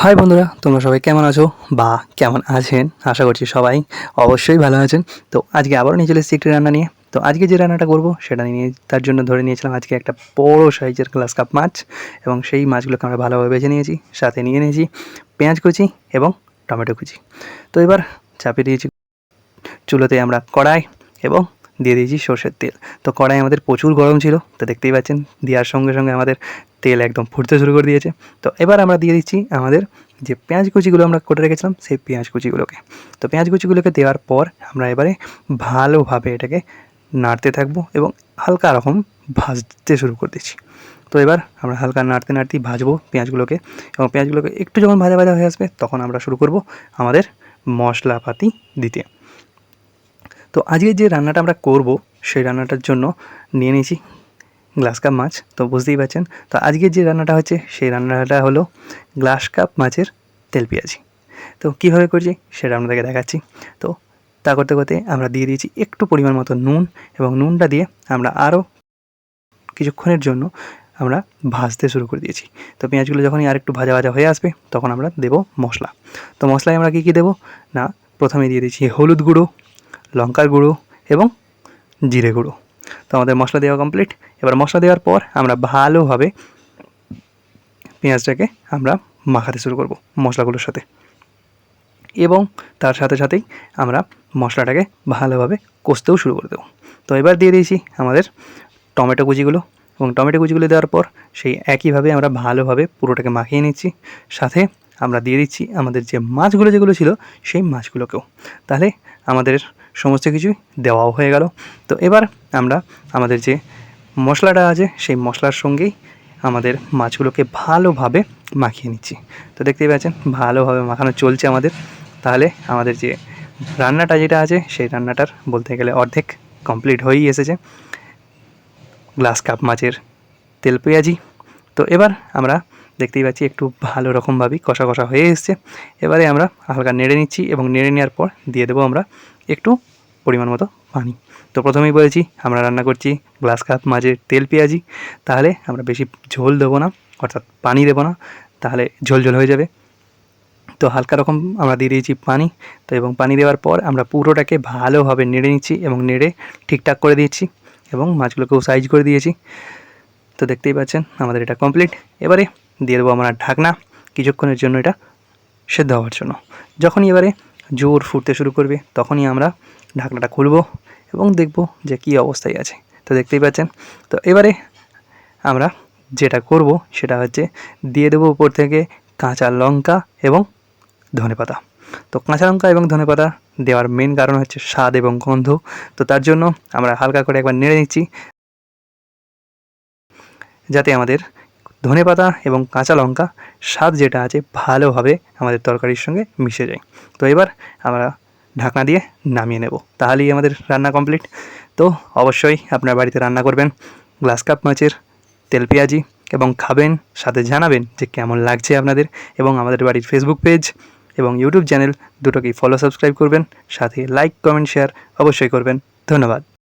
High বন্ধুরা, তোমরা সবাই কেমন আছো বা কেমন আছেন? আশা করছি সবাই অবশ্যই ভালো আছেন। তো আজকে আবারও নিয়ে চলে এসেছি একটি রান্না নিয়ে। তো আজকে যে রান্নাটা করব সেটা নিয়ে তার জন্য ধরে নিয়েছিলাম আজকে একটা বড় সাইজের গ্লাস কাপ মাছ, এবং সেই মাছগুলোকে আমরা ভালোভাবে বেছে নিয়েছি। সাথে নিয়ে নিয়েছি পেঁয়াজ কুচি এবং টমেটো কুচি। তো এবার চাপিয়ে দিয়েছি চুলোতে আমরা কড়াই, এবং দিয়ে দিয়েছি সর্ষের তেল। তো কড়াই আমাদের প্রচুর গরম ছিল, তো দেখতেই পাচ্ছেন দেওয়ার সঙ্গে সঙ্গে আমাদের তেল একদম ফুটতে শুরু করে দিয়েছে। তো এবার আমরা দিয়ে দিচ্ছি আমাদের যে পেঁয়াজ কুচিগুলো আমরা করে রেখেছিলাম সেই পেঁয়াজ কুচিগুলোকে। তো পেঁয়াজ কুচিগুলোকে দেওয়ার পর আমরা এবারে ভালোভাবে এটাকে নাড়তে থাকবো এবং হালকা রকম ভাজতে শুরু করে দিচ্ছি। তো এবার আমরা হালকা নাড়তে নাড়তেই ভাজবো পেঁয়াজগুলোকে, এবং পেঁয়াজগুলোকে একটু যখন ভাজা ভাজা হয়ে আসবে তখন আমরা শুরু করব আমাদের মশলাপাতি দিতে। তো আজকে যে রান্নাটা আমরা করব সেই রান্নাটার জন্য নিয়ে নিয়েছি গ্লাস কাপ মাছ। তো বুঝতেই পারছেন, তো আজকের যে রান্নাটা হচ্ছে সেই রান্নাটা হলো গ্লাস কাপ মাছের তেল পেঁয়াজি। তো কীভাবে করছি সেটা আপনাদেরকে দেখাচ্ছি। তো তা করতে করতে আমরা দিয়ে দিয়েছি একটু পরিমাণ মতো নুন, এবং নুনটা দিয়ে আমরা আরও কিছুক্ষণের জন্য আমরা ভাজতে শুরু করে দিয়েছি। তো পেঁয়াজগুলো যখনই আর একটু ভাজা ভাজা হয়ে আসবে তখন আমরা দেবো মশলা। তো মশলায় আমরা কী কী দেবো না, প্রথমে দিয়ে দিয়েছি হলুদ গুঁড়ো, লঙ্কার গুঁড়ো এবং জিরে গুঁড়ো। তো আমাদের মশলা দেওয়া কমপ্লিট। এবার মশলা দেওয়ার পর আমরা ভালোভাবে পেঁয়াজটাকে আমরা মাখাতে শুরু করব মশলাগুলোর সাথে, এবং তার সাথে সাথেই আমরা মশলাটাকে ভালোভাবে কষতেও শুরু করে দেবো। তো এবার দিয়ে দিয়েছি আমাদের টমেটো কুচিগুলো, এবং টমেটো কুচিগুলো দেওয়ার পর সেই একইভাবে আমরা ভালোভাবে পুরোটাকে মাখিয়ে নিচ্ছি। সাথে আমরা দিয়ে দিচ্ছি আমাদের যে মাছগুলো যেগুলো ছিল সেই মাছগুলোকেও। তাহলে আমাদের সমস্ত কিছুই দেওয়াও হয়ে গেল। তো এবার আমরা আমাদের যে মশলাটা আছে সেই মশলার সঙ্গেই আমাদের মাছগুলোকে ভালোভাবে মাখিয়ে নিচ্ছি। তো দেখতেই পাচ্ছেন ভালোভাবে মাখানো চলছে আমাদের। তাহলে আমাদের যে রান্নাটা যেটা আছে সেই রান্নাটার বলতে গেলে অর্ধেক কমপ্লিট হয়েই এসেছে, গ্লাস কাপ মাছের তেল পেঁয়াজি। তো এবার আমরা দেখতেই পাচ্ছি একটু ভালো রকমভাবেই কষা কষা হয়ে এসছে। এবারে আমরা হালকা নেড়ে নিচ্ছি, এবং নেড়ে নেওয়ার পর দিয়ে দেবো আমরা একটু পরিমাণ মতো পানি। তো প্রথমেই বলেছি আমরা রান্না করছি গ্লাস কাপ মাছের তেল পেঁয়াজি, তাহলে আমরা বেশি ঝোল দেবো না, অর্থাৎ পানি দেবো না, তাহলে ঝোল ঝোল হয়ে যাবে। তো হালকা রকম আমরা দিয়ে দিয়েছি পানি। তো এবং পানি দেওয়ার পর আমরা পুরোটাকে ভালোভাবে নেড়ে নিচ্ছি, এবং নেড়ে ঠিকঠাক করে দিচ্ছি, এবং মাছগুলোকেও সাইজ করে দিয়েছি। তো দেখতেই পাচ্ছেন আমাদের এটা কমপ্লিট। এবারে দিয়ে দেবো আমরা ঢাকনা কিছুক্ষণের জন্য এটা সেদ্ধ হওয়ার জন্য। যখনই এবারে জোর ফুটতে শুরু করবে তখনই আমরা ঢাকনাটা খুলব এবং দেখব যে কী অবস্থায় আছে। তো দেখতেই পাচ্ছেন। তো এবারে আমরা যেটা করব সেটা হচ্ছে দিয়ে দেবো উপর থেকে কাঁচা লঙ্কা এবং ধনেপাতা। তো কাঁচা লঙ্কা এবং ধনেপাতা দেওয়ার মেন কারণ হচ্ছে স্বাদ এবং গন্ধ। তো তার জন্য আমরা হালকা করে একবার নেড়ে নিচ্ছি, যাতে আমাদের ধনেপাতা এবং কাঁচা লঙ্কা স্বাদ যেটা আছে ভালোভাবে আমাদের তরকারির সঙ্গে মিশে যায়। তো এবার আমরা ঢাকনা দিয়ে নামিয়ে নেব, তাহলেই আমাদের রান্না কমপ্লিট। তো অবশ্যই আপনার বাড়িতে রান্না করবেন গ্লাস কাপ মাছের তেল পেঁয়াজি, এবং খাবেন, সাথে জানাবেন যে কেমন লাগছে আপনাদের। এবং আমাদের বাড়ির ফেসবুক পেজ এবং ইউটিউব চ্যানেল দুটোকেই ফলো সাবস্ক্রাইব করবেন, সাথে লাইক কমেন্ট শেয়ার অবশ্যই করবেন। ধন্যবাদ।